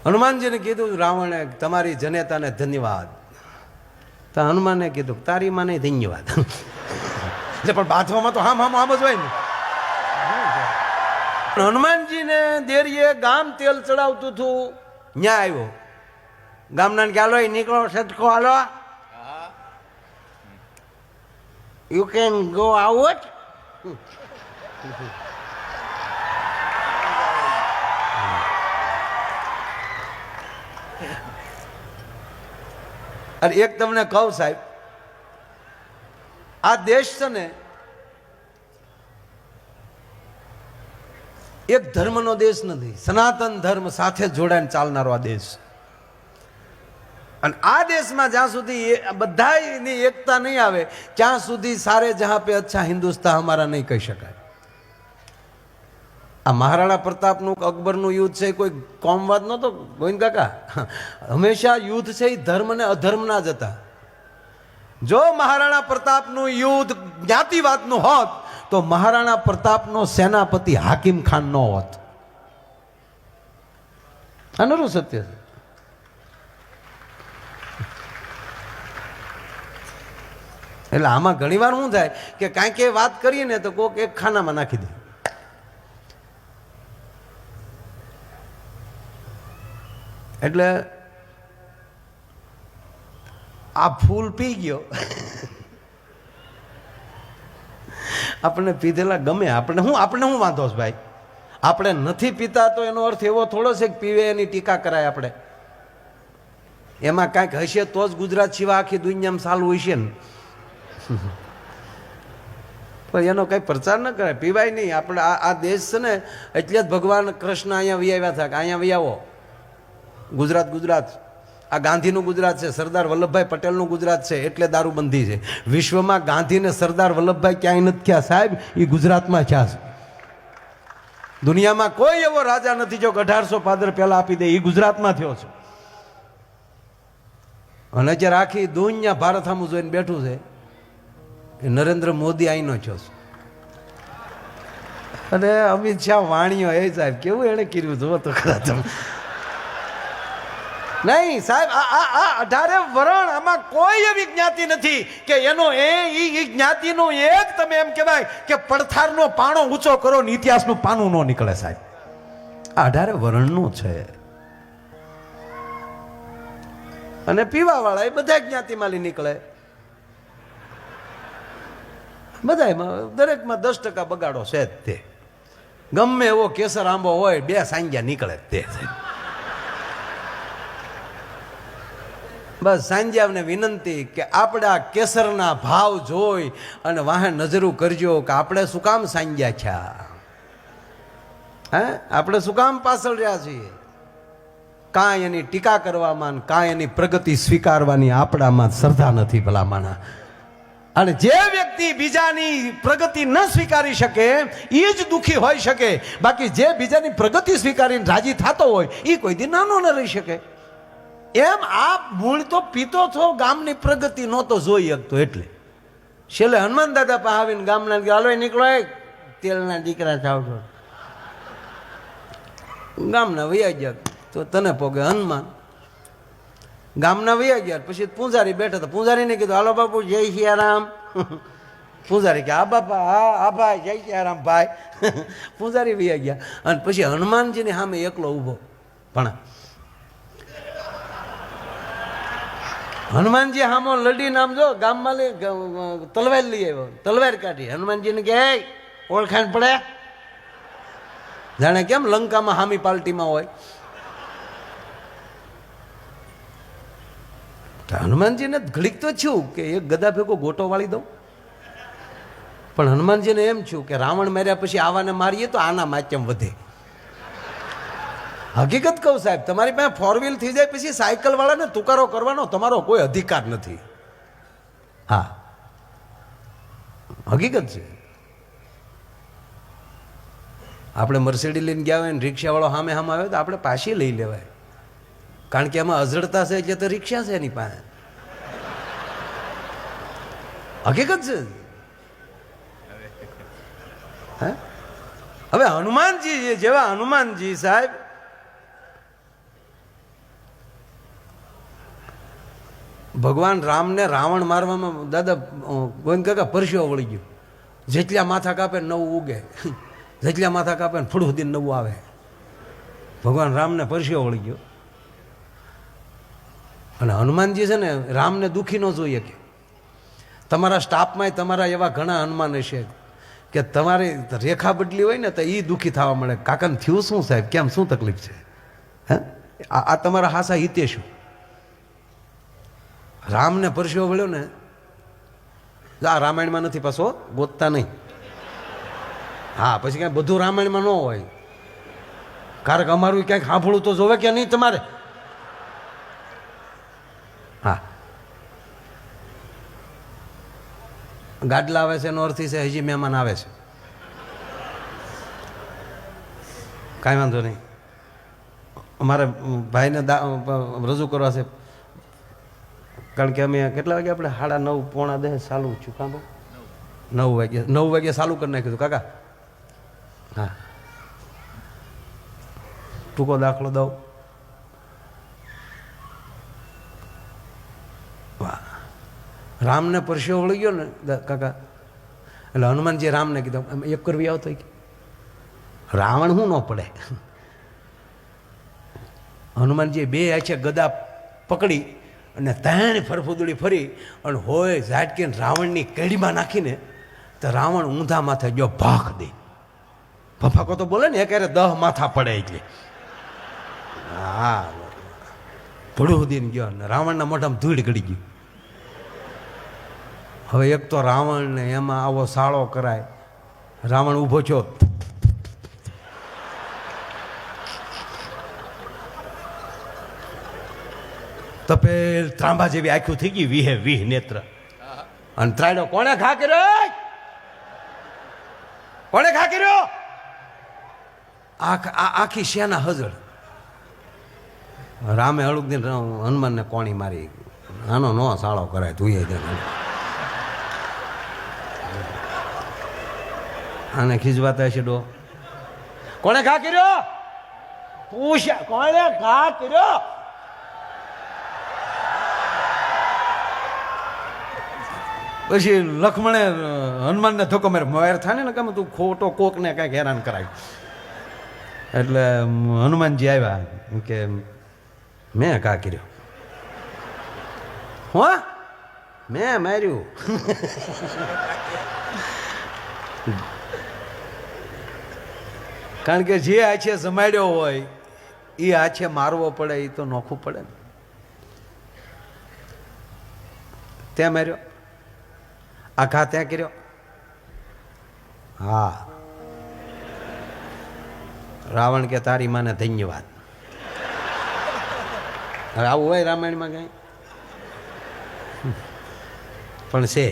હનુમાનજીને કીધું રાવણે તમારી જનેતાને ધન્યવાદ. તો હનુમાને કીધું તારી માને ધન્યવાદ. એટલે પણ બાથવામાં તો આમ જ હોય ને. હનુમાનજીને દેરીએ ગામ તેલ ચડાવતું હતું, ન્યા આવ્યો. ગામના કે હાલો નીકળો, સટકો હાલો, યુ કેન ગો આઉટ. અને એક તમને કહું સાહેબ, આ દેશ છે ને એક ધર્મનો દેશ નથી, સનાતન ધર્મ સાથે જોડાઈને ચાલનારો આ દેશ. અને આ દેશમાં જ્યાં સુધી બધાની એકતા નહીં આવે ત્યાં સુધી સારે જહાં પે અચ્છા હિન્દુસ્તાન હમારા નહીં કહી શકાય. આ મહારાણા પ્રતાપનું અકબરનું યુદ્ધ છે કોઈ કોમ વાત નહોતો ગોવિંદ કાકા. હંમેશા યુદ્ધ છે એ ધર્મ ને અધર્મના જ હતા. જો મહારાણા પ્રતાપનું યુદ્ધ જ્ઞાતિવાદનું હોત તો મહારાણા પ્રતાપનો સેનાપતિ હાકિમ ખાન નો હોત. અનરું સત્ય છે. એટલે આમાં ઘણી વાર શું થાય કે કાંઈક એ વાત કરીએ ને તો કોઈક એક ખાનામાં નાખી દે. એટલે આ ફૂલ પી ગયો, આપણને પીધેલા ગમે, આપણે શું વાંધો છે ભાઈ? આપણે નથી પીતા તો એનો અર્થ એવો થોડો છે કે પીવે એની ટીકા કરાય. આપણે એમાં કાંઈક હશે તો જ ગુજરાત સિવાય આખી દુનિયામાં ચાલુ હશે ને. પણ એનો કઈ પ્રચાર ન કરાય, પીવાય નહીં. આપણે આ દેશ છે ને એટલે જ ભગવાન કૃષ્ણ અહીંયા વ્યાવ્યા હતા કે અહીંયા વ્યાવો. ગુજરાત આ ગાંધીનું ગુજરાત છે, સરદાર વલ્લભભાઈ પટેલનું ગુજરાત છે, એટલે દારૂબંધી છે. વિશ્વમાં ગાંધી ને સરદાર વલ્લભભાઈ ક્યાંય નથી થયા સાહેબ, એ ગુજરાતમાં થયા છે. દુનિયામાં કોઈ એવો રાજા નથી જો 1800 પાદર પહેલા આપી દે, એ ગુજરાતમાં થયો છે. અને અત્યારે આખી દુનિયા ભારત સામું જોઈને બેઠું છે. એ નરેન્દ્ર મોદી અહીંનો થયો છે. અને અમિત શાહ વાણીઓ એ સાહેબ કેવું એને કર્યું જુઓ તો ખરા તમે. નહીં સાહેબ, આ 18 વરણ આમાં કોઈ એવી જ્ઞાતિ નથી કે એનો એ જ્ઞાતિનો એક તમે એમ કહેવાય કે પડથારનો પાણો ઊંચો કરો ને ઇતિહાસનું પાનું ન નીકળે સાહેબ. આ 18 વરણનું છે. અને પીવા વાળા એ બધા જ્ઞાતિમાં નીકળે. બધામાં દરેકમાં 10% બગાડો છે જ તે. ગમે એવો કેસર આંબો હોય 2 સાંજ્યા નીકળે જ તે. બસ સાંજ્યાને વિનંતી કે આપણે આ કેસરના ભાવ જોઈ અને વાહે નજરું કરજો કે આપણે શું કામ સાંજ્યા છા? હે, આપણે શું કામ પાછળ રહ્યા છીએ? કાંઈ એની ટીકા કરવામાં, કાંઈ એની પ્રગતિ સ્વીકારવાની આપણામાં શ્રદ્ધા નથી ભલામાના. અને જે વ્યક્તિ બીજાની પ્રગતિ ન સ્વીકારી શકે એ જ દુઃખી હોઈ શકે. બાકી જે બીજાની પ્રગતિ સ્વીકારીને રાજી થતો હોય એ કોઈ દી નાનો ન રહી શકે. એમ આ મૂળ તો પીતો છો, ગામની પ્રગતિ નહોતો જોઈ શકતો. એટલે છેલ્લે હનુમાન દાદા પાસે આવીને ગામના હાલો નીકળો, તેલના દીકરા થાવ છો. ગામના વૈયા ગયા તો તને પોગે હનુમાન. ગામના વૈયા ગયા પછી પૂંજારી બેઠા હતા. પૂંજારીને કીધું હાલો બાપુ જય સિયારામ. પૂંજારી કે આ બાપા હા ભાઈ જય સિયારામ ભાઈ. પૂંજારી વૈયા ગયા અને પછી હનુમાનજીની સામે એકલો ઊભો. પણ હનુમાનજી હામો લડીને આમ જો ગામમાં તલવાર લઈ આવ્યો. તલવાર કાઢી હનુમાનજીને કે ઓળખાણ પડે, જાણે કેમ લંકામાં હામી પાર્ટીમાં હોય. હનુમાનજીને ઘડીક તો થયું કે એક ગદા ભેગો ગોટો વાળી દઉં. પણ હનુમાનજીને એમ થયું કે રાવણ માર્યા પછી આવાને મારીએ તો આના માધ્યમ વધે. હકીકત કહું સાહેબ, તમારી પાસે 4 વ્હીલ થઈ જાય પછી સાયકલ વાળાને તુકારો કરવાનો તમારો કોઈ અધિકાર નથી. હા, હકીકત છે. આપણે મર્સિડીઝ લઈને ગયા હોય ને રિક્ષાવાળો સામે આવે તો આપણે પાછી લઈ લેવાય. કારણ કે એમાં અઝડતા છે એટલે તો રિક્ષા છે એની પાસે. હકીકત છે. હવે હનુમાનજી જેવા હનુમાનજી સાહેબ ભગવાન રામને રાવણ મારવામાં દાદા ગોવિંદ કાકા પરસ્યો વળી ગયો. જેટલા માથા કાપે નવું ઉગે, જેટલા માથા કાપે ને ફૂડ સુધી નવું આવે. ભગવાન રામને પરસ્યો વળી ગયો. અને હનુમાનજી છે ને રામને દુઃખી ન જોઈએ. કે તમારા સ્ટાફમાં તમારા એવા ઘણા હનુમાન હશે કે તમારી રેખા બદલી હોય ને તો એ દુઃખી થવા મળે. કાકાને થયું શું સાહેબ, કેમ શું તકલીફ છે? હે, આ તમારા હાસા હિતે શું? રામને પરસ્યો વળ્યો ને, આ રામાયણમાં નથી, પાછો ગોતતા નહીં. હા, પછી ક્યાંય બધું રામાયણમાં ન હોય. કારણ કે અમારું ક્યાંક સાંભળવું તો જોવે કે નહીં તમારે. હા, ગાડલા આવે છે એનો અર્થ છે હજી મહેમાન આવે છે. કાંઈ વાંધો નહીં, અમારે ભાઈને રજૂ કરવા છે. કારણ કે અમે કેટલા વાગે આપણે 9:30 પોણા 10 ચાલુ છું. કામ 9 વાગે ચાલુ કરી નાખ્યું કાકા. હા, ટૂંકો દાખલો દઉં. વાહ, રામને પરસ્યો વળી ગયો ને કાકા, એટલે હનુમાનજી રામને કીધું એક કરવી આવતો. રાવણ શું ન પડે. હનુમાનજી બે આછે ગદા પકડી અને ત્રણ ફરફુદડી ફરી અને હોય ઝાટકીને રાવણની કડીમાં નાખીને તો રાવણ ઊંધા માથે જો ભાખ દે. ફફાકો તો બોલે ને એ ક્યારે 10 માથા પડે એટલે. હા, ભડું દીને ગયો ને રાવણના મોઢામાં ધૂળ ગળી ગયું. હવે એક તો રાવણને એમાં આવો સાળો કરાય. રાવણ ઊભો છો, તપેલ ત્રાંબા જેવી આખું થઈ ગઈ, 20 નેત્ર. અને ત્રાડો કોણે ઘા કર્યો? કોણે ઘા કર્યો? આખી સેના હજળ. રામે હળુક દિન હનુમાનને કોણી મારી. આનો નો સાળો કરાય તું. આને ખીજવાતા હશે ડો. કોણે ઘા કર્યો? પૂછ્યા કોણે ઘા કર્યો? પછી લક્ષ્મણે હનુમાનને ધક્કો માર્યો. માર થાય ને કે તું ખોટો કોકને કાંઈક હેરાન કરાય. એટલે હનુમાનજી આવ્યા કે મેં કા કર્યો? હો, મેં માર્યું. કારણ કે જે આછે જમાડ્યો હોય એ આછે મારવો પડે, એ તો નોખું પડે ને. ત્યાં માર્યો, આખા ત્યાં કર્યો. હા, રાવણ કે તારી માને ધન્યવાદ. હવે આવું હોય રામાયણમાં કઈ? પણ છે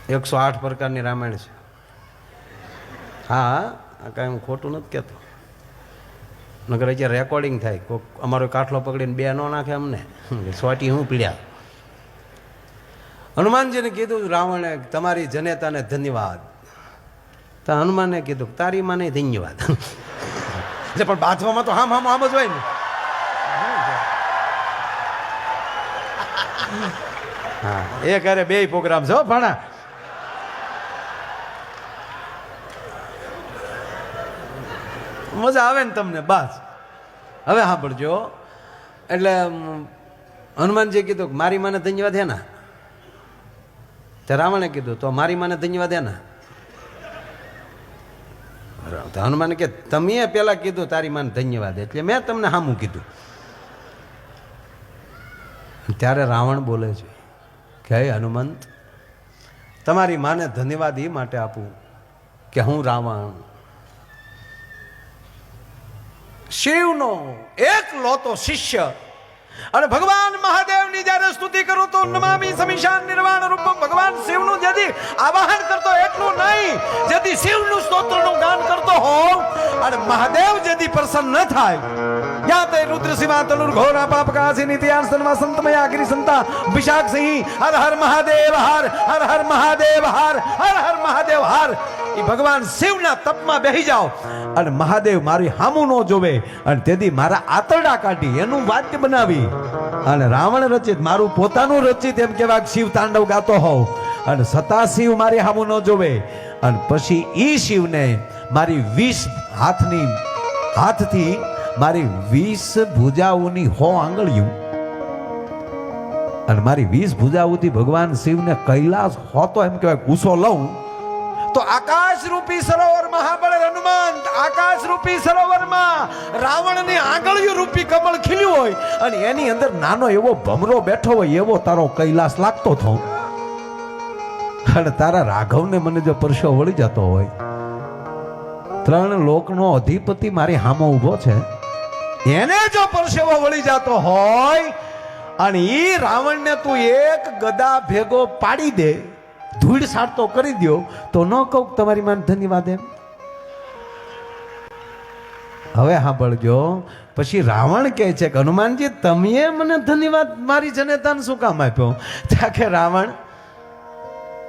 108 પ્રકારની રામાયણ છે. હા, કાંઈ હું ખોટું નથી કહેતો. નગર અત્યારે રેકોર્ડિંગ થાય. કોઈક અમારો કાઠલો પકડીને 2 ન નાખે અમને, સોટી હું પીડ્યા. હનુમાનજીને કીધું રાવણે તમારી જનેતાને ધન્યવાદ. તો હનુમાને કીધું તારી માને ધન્યવાદ. એટલે પણ બાથવામાં તો આમ જ હોય ને. હા, એક અરે 2 પ્રોગ્રામ છે ભણા. મજા આવે ને તમને બસ. હવે સાંભળજો. એટલે હનુમાનજી કીધું મારી માને ધન્યવાદ હે ને. તે રાવણે કીધું તો મારી માને ધન્યવાદ હે ને. હનુમાન કે તમે પેલા કીધું તારી માને ધન્યવાદ, એટલે મેં તમને સામું કીધું. ત્યારે રાવણ બોલે છે કે હે હનુમંત, તમારી માને ધન્યવાદ એ માટે આપું કે હું રાવણ શિવનો એકલોતો શિષ્ય અને ભગવાન મહાદેવની જ્યારે સ્તુતિ કરું તો નમામિ સમીશાન નિર્વાણ રૂપમ ભગવાન શિવનું જેથી આવાહન કરતો એટલું નહીં, જેથી શિવનું સ્તોત્રનું ગાન કરતો હોવ અને મહાદેવ જેથી પ્રસન્ન ન થાય. યા તે રુદ્ર શિવા તનુર ઘોરા પાપ કાસી નિત્યાન સન્વા સંતમય આગરી સંતા વિશાખ સિંહ હર હર મહાદેવ હર હર હર મહાદેવ હર હર હર મહાદેવ હર. એ ભગવાન શિવના તપમાં બેહી જાઓ અને મહાદેવ મારી હામું ન જોવે અને તેથી મારા આતરડા કાઢી એનું વાદ્ય બનાવી અને રાવણ રચિત મારું પોતાનું રચિત એમ કહેવાય શિવ તાંડવ ગાતો હોવ અને સતા શિવ મારી હામું ન જોવે અને પછી ઈ શિવને મારી 20 હાથથી મારી 20 ભુજાઓની 100 આંગળીઓ અને મારી 20 ભુજાઓથી ભગવાન શિવને કૈલાસ હોતો એમ કહેવાય ગુસ્સો લઉં તો આકાશ રૂપી સરોવર મહાબળ હનુમાન આકાશ રૂપી સરોવરમાં રાવણની આંગળીઓ રૂપી કમળ ખીલ્યું હોય અને એની અંદર નાનો એવો ભમરો બેઠો હોય એવો તારો કૈલાસ લાગતો થો અને તારા રાઘવને મને જો પરસો વળી જતો હોય 3 લોકનો અધિપતિ મારી સામે ઊભો છે એને જો પરસેવો વળી જતો હોય અને ઈ રાવણને તું એક ગદા ભેગો પાડી દે ધૂળ સાટતો કરી દો તો ન કહું તમારી માન ધન્યવાદ એમ હવે સાંભળજો પછી રાવણ કહે છે કે હનુમાનજી તમે મને ધન્યવાદ મારી જનેતાને શું કામ આપ્યો ત્યાં કે રાવણ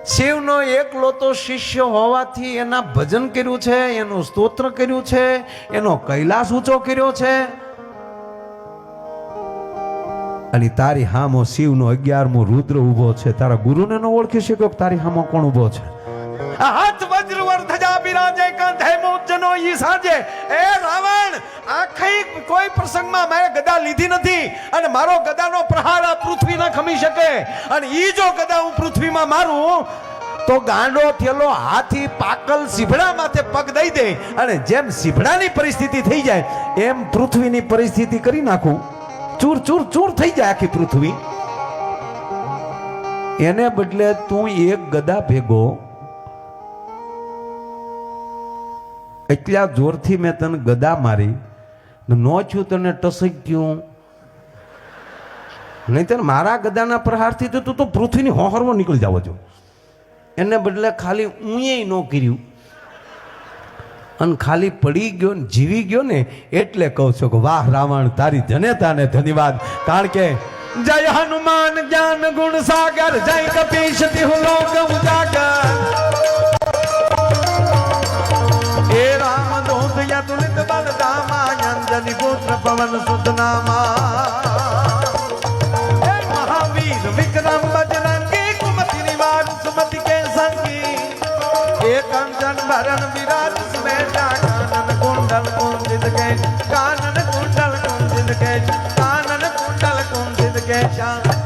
શિવનો એકલો તો શિષ્ય હોવાથી એના ભજન કર્યું છે એનું સ્તોત્ર કર્યું છે એનો કૈલાસ ઊંચો કર્યો છે અને તારી હામો શિવનો 11મો રુદ્ર ઉભો છે તારા ગુરુને ન ઓળખી શક્યો તારી હામો કોણ ઉભો છે હાથ વજ્ર વર ધજા બિરાજે કંધે મોજનો ઈ સાજે એ રાવણ આખી કોઈ પ્રસંગમાં મેં ગદા લીધી નથી અને મારો ગદાનો પ્રહાર આ પૃથ્વી ન ખમી શકે અને ઈ જો ગદા હું પૃથ્વીમાં મારું તો ગાંડો થેલો હાથી પાકલ સીભડા માથે પગ દઈ દે અને જેમ સીભડાની પરિસ્થિતિ થઈ જાય એમ પૃથ્વીની પરિસ્થિતિ કરી નાખું ચૂર ચૂર ચૂર થઈ જાય આખી પૃથ્વી એને બદલે તું એક ગદા ભેગો એટલા જોરથી મેં તને ગદા મારી નો છું તને ટસક ગયું નહીં તને મારા ગદાના પ્રહારથી તો તું તો પૃથ્વીની હોહરવો નીકળી જાવ છો એને બદલે ખાલી ઊંએ ન કર્યું અને ખાલી પડી ગયો ને જીવી ગયો ને એટલે કહું છું કે વાહ રાવણ તારી જનેતાને ધન્યવાદ કારણ કે જય હનુમાન જ્ઞાન ગુણ સાગર જય કપીશ તિહુ લોક ઉજાગર એ રામ દૂત યતુલિત બલ દામા અંજની પુત્ર પવન સુત નામા એ મહાવીર વિક્રમ બજરંગી કુમતિ નિવાર સુમતિ કે સંગી एक अंजन भरण विराज स्मेटा कानन कुंडल कुंजित के कानन कुंडल कुंजित के कानन कुंडल कुंजित के श्याम